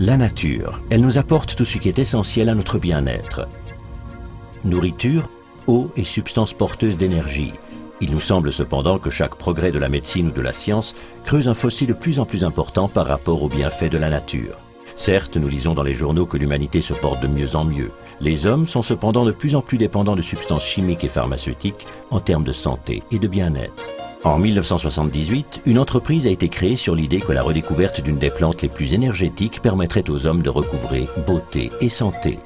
La nature, elle nous apporte tout ce qui est essentiel à notre bien-être. Nourriture, eau et substances porteuses d'énergie. Il nous semble cependant que chaque progrès de la médecine ou de la science creuse un fossé de plus en plus important par rapport aux bienfaits de la nature. Certes, nous lisons dans les journaux que l'humanité se porte de mieux en mieux. Les hommes sont cependant de plus en plus dépendants de substances chimiques et pharmaceutiques en termes de santé et de bien-être. En 1978, une entreprise a été créée sur l'idée que la redécouverte d'une des plantes les plus énergétiques permettrait aux hommes de recouvrer beauté et santé.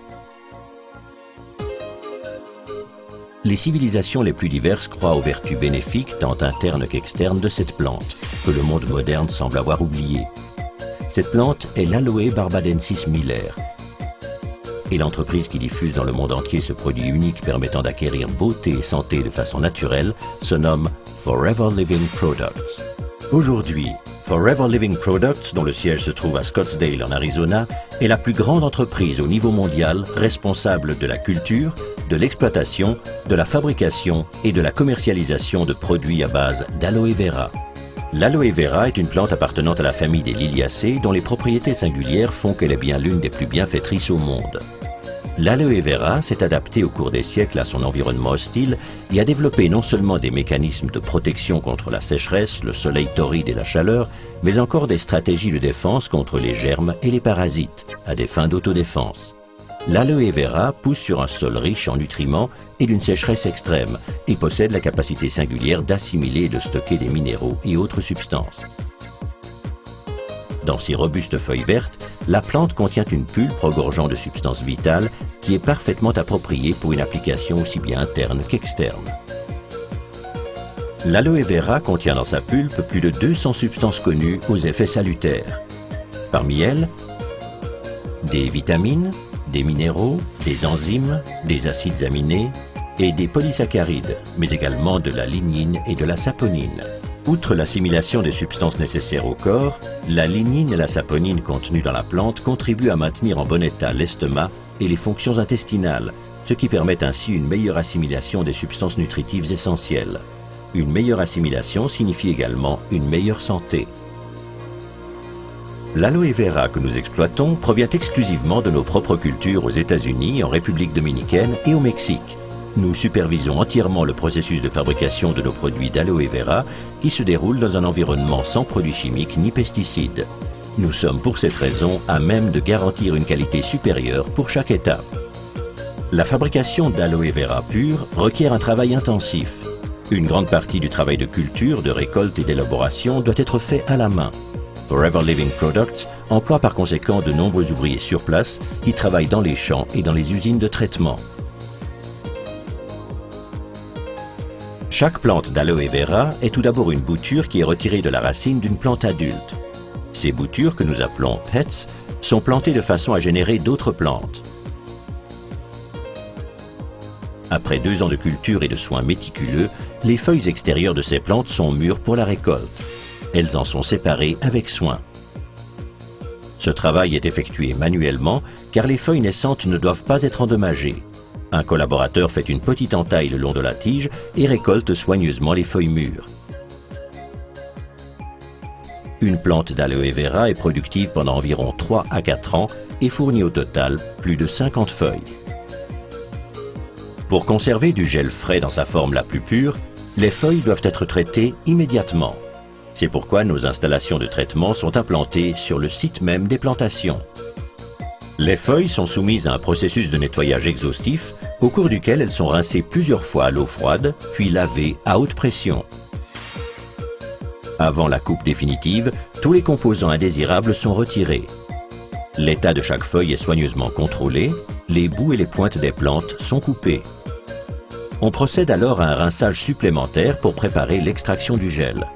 Les civilisations les plus diverses croient aux vertus bénéfiques, tant internes qu'externes, de cette plante, que le monde moderne semble avoir oubliée. Cette plante est l'Aloe barbadensis Miller. Et l'entreprise qui diffuse dans le monde entier ce produit unique permettant d'acquérir beauté et santé de façon naturelle se nomme Forever Living Products. Aujourd'hui, Forever Living Products, dont le siège se trouve à Scottsdale en Arizona, est la plus grande entreprise au niveau mondial responsable de la culture, de l'exploitation, de la fabrication et de la commercialisation de produits à base d'aloe vera. L'aloe vera est une plante appartenant à la famille des liliacées dont les propriétés singulières font qu'elle est bien l'une des plus bienfaitrices au monde. L'aloe vera s'est adapté au cours des siècles à son environnement hostile et a développé non seulement des mécanismes de protection contre la sécheresse, le soleil torride et la chaleur, mais encore des stratégies de défense contre les germes et les parasites, à des fins d'autodéfense. L'aloe vera pousse sur un sol riche en nutriments et d'une sécheresse extrême et possède la capacité singulière d'assimiler et de stocker des minéraux et autres substances. Dans ses robustes feuilles vertes, la plante contient une pulpe regorgeant de substances vitales qui est parfaitement appropriée pour une application aussi bien interne qu'externe. L'aloe vera contient dans sa pulpe plus de 200 substances connues aux effets salutaires. Parmi elles, des vitamines, des minéraux, des enzymes, des acides aminés et des polysaccharides, mais également de la lignine et de la saponine. Outre l'assimilation des substances nécessaires au corps, la lignine et la saponine contenues dans la plante contribuent à maintenir en bon état l'estomac et les fonctions intestinales, ce qui permet ainsi une meilleure assimilation des substances nutritives essentielles. Une meilleure assimilation signifie également une meilleure santé. L'aloe vera que nous exploitons provient exclusivement de nos propres cultures aux États-Unis, en République dominicaine et au Mexique. Nous supervisons entièrement le processus de fabrication de nos produits d'aloe vera qui se déroule dans un environnement sans produits chimiques ni pesticides. Nous sommes pour cette raison à même de garantir une qualité supérieure pour chaque étape. La fabrication d'aloe vera pure requiert un travail intensif. Une grande partie du travail de culture, de récolte et d'élaboration doit être fait à la main. Forever Living Products emploie par conséquent de nombreux ouvriers sur place qui travaillent dans les champs et dans les usines de traitement. Chaque plante d'aloe vera est tout d'abord une bouture qui est retirée de la racine d'une plante adulte. Ces boutures, que nous appelons pets, sont plantées de façon à générer d'autres plantes. Après 2 ans de culture et de soins méticuleux, les feuilles extérieures de ces plantes sont mûres pour la récolte. Elles en sont séparées avec soin. Ce travail est effectué manuellement car les feuilles naissantes ne doivent pas être endommagées. Un collaborateur fait une petite entaille le long de la tige et récolte soigneusement les feuilles mûres. Une plante d'aloe vera est productive pendant environ 3 à 4 ans et fournit au total plus de 50 feuilles. Pour conserver du gel frais dans sa forme la plus pure, les feuilles doivent être traitées immédiatement. C'est pourquoi nos installations de traitement sont implantées sur le site même des plantations. Les feuilles sont soumises à un processus de nettoyage exhaustif au cours duquel elles sont rincées plusieurs fois à l'eau froide, puis lavées à haute pression. Avant la coupe définitive, tous les composants indésirables sont retirés. L'état de chaque feuille est soigneusement contrôlé, les bouts et les pointes des plantes sont coupés. On procède alors à un rinçage supplémentaire pour préparer l'extraction du gel.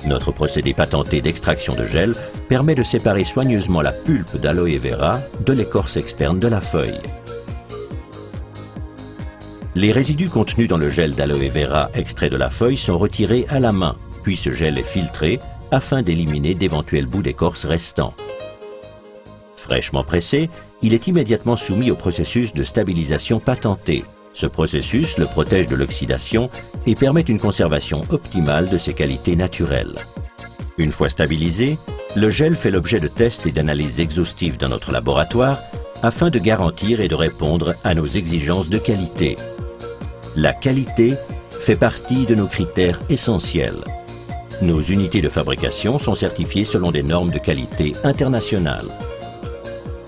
Notre procédé patenté d'extraction de gel permet de séparer soigneusement la pulpe d'aloe vera de l'écorce externe de la feuille. Les résidus contenus dans le gel d'aloe vera extrait de la feuille sont retirés à la main, puis ce gel est filtré afin d'éliminer d'éventuels bouts d'écorce restants. Fraîchement pressé, il est immédiatement soumis au processus de stabilisation patenté. Ce processus le protège de l'oxydation et permet une conservation optimale de ses qualités naturelles. Une fois stabilisé, Le gel fait l'objet de tests et d'analyses exhaustives dans notre laboratoire afin de garantir et de répondre à nos exigences de qualité. La qualité fait partie de nos critères essentiels. Nos unités de fabrication sont certifiées selon des normes de qualité internationales.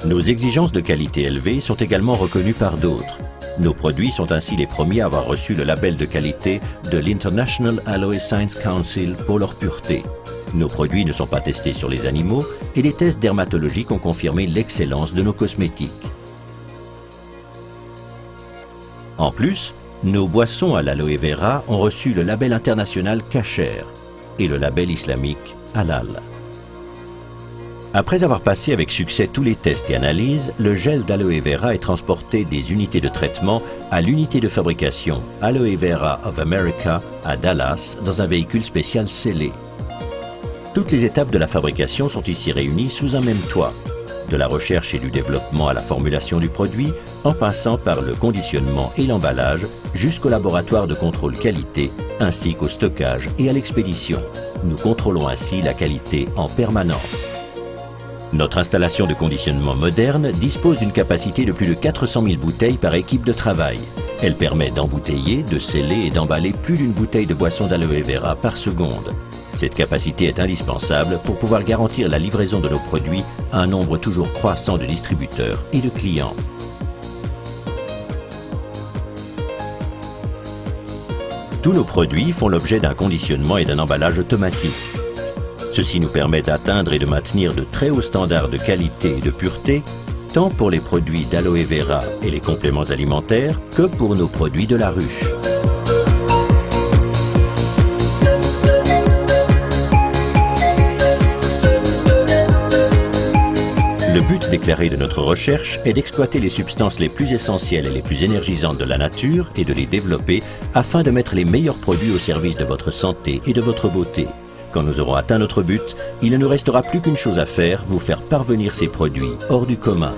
Nos exigences de qualité élevées sont également reconnues par d'autres. Nos produits sont ainsi les premiers à avoir reçu le label de qualité de l'International Alloy Science Council pour leur pureté. Nos produits ne sont pas testés sur les animaux et les tests dermatologiques ont confirmé l'excellence de nos cosmétiques. En plus, nos boissons à l'aloe vera ont reçu le label international Kasher et le label islamique Halal. Après avoir passé avec succès tous les tests et analyses, le gel d'aloe vera est transporté des unités de traitement à l'unité de fabrication Aloe Vera of America à Dallas dans un véhicule spécial scellé. Toutes les étapes de la fabrication sont ici réunies sous un même toit, de la recherche et du développement à la formulation du produit, en passant par le conditionnement et l'emballage, jusqu'au laboratoire de contrôle qualité, ainsi qu'au stockage et à l'expédition. Nous contrôlons ainsi la qualité en permanence. Notre installation de conditionnement moderne dispose d'une capacité de plus de 400 000 bouteilles par équipe de travail. Elle permet d'embouteiller, de sceller et d'emballer plus d'une bouteille de boisson d'aloe vera par seconde. Cette capacité est indispensable pour pouvoir garantir la livraison de nos produits à un nombre toujours croissant de distributeurs et de clients. Tous nos produits font l'objet d'un conditionnement et d'un emballage automatique. Ceci nous permet d'atteindre et de maintenir de très hauts standards de qualité et de pureté, tant pour les produits d'aloe vera et les compléments alimentaires que pour nos produits de la ruche. Le but déclaré de notre recherche est d'exploiter les substances les plus essentielles et les plus énergisantes de la nature et de les développer afin de mettre les meilleurs produits au service de votre santé et de votre beauté. Quand nous aurons atteint notre but, il ne nous restera plus qu'une chose à faire, vous faire parvenir ces produits hors du commun.